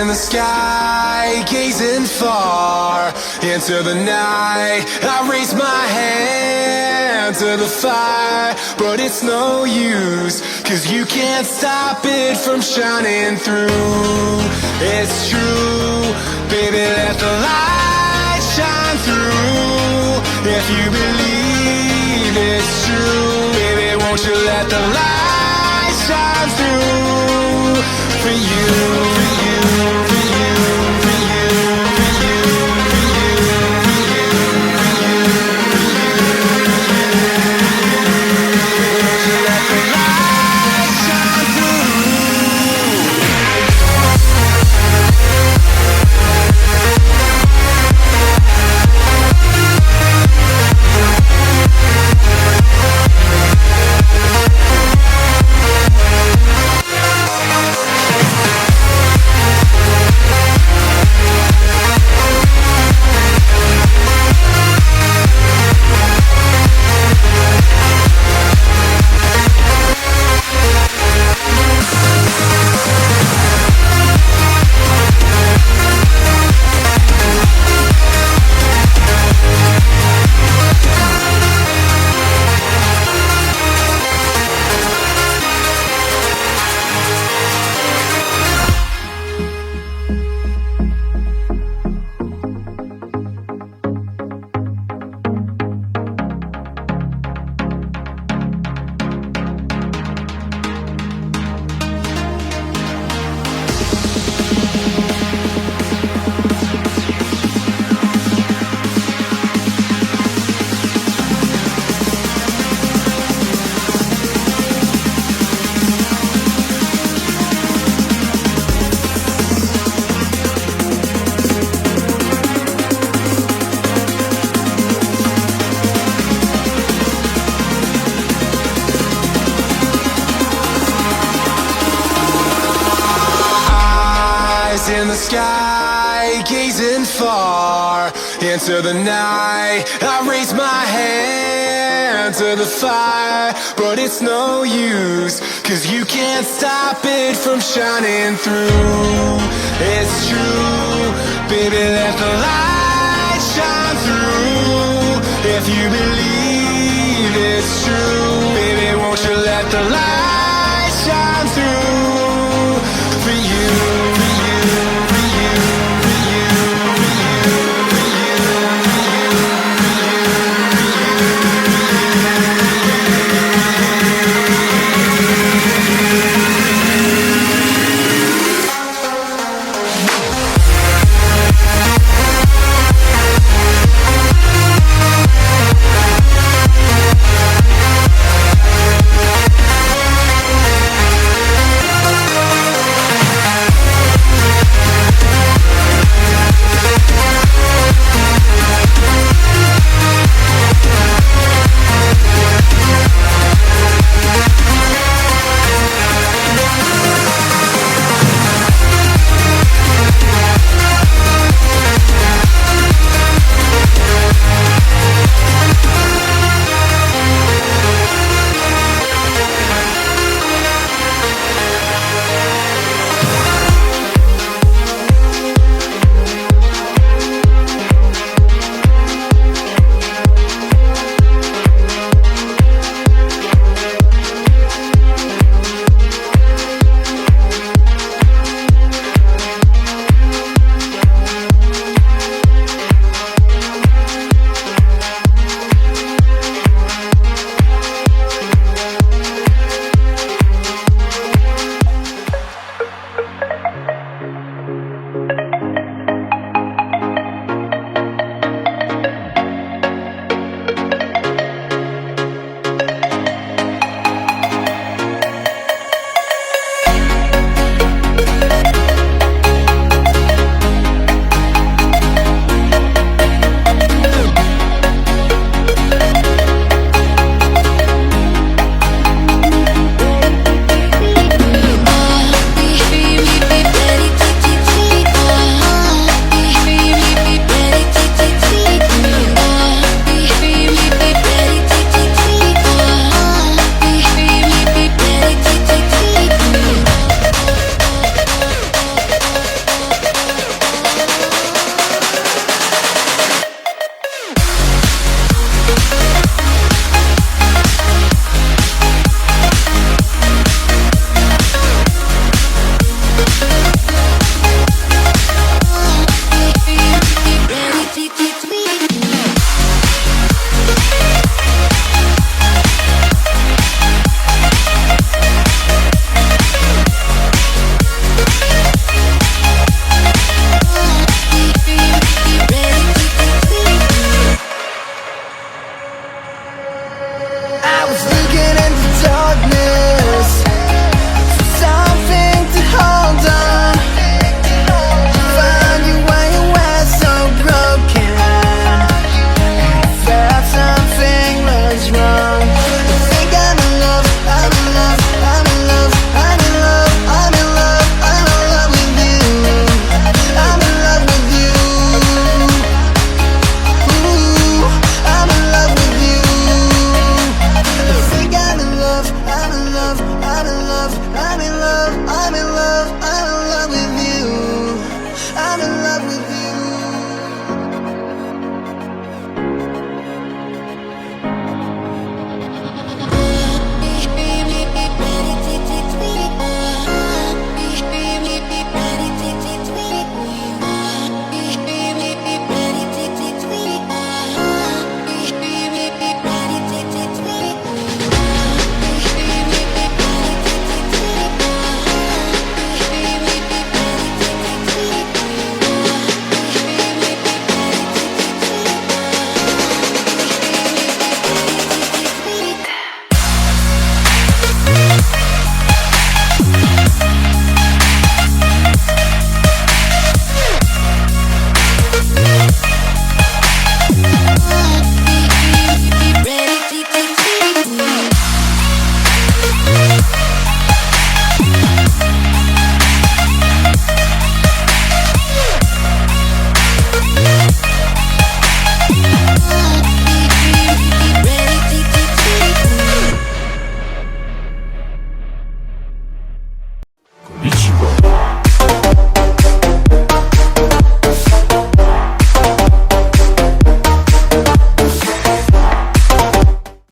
in the sky, gazing far into the night. I raise my hand to the fire, but it's no use, 'cause you can't stop it from shining through. It's true, baby, let the light shine through. If you believe it's true, baby, won't you let the light shine through for you, for you, for you, for you, for you, for you, for you, for you, won't you let the light shine through? In the sky, gazing far into the night. I raise my hand to the fire, but it's no use, 'cause you can't stop it from shining through. It's true, baby, let the light shine through. If you believe it's true, baby, won't you let the light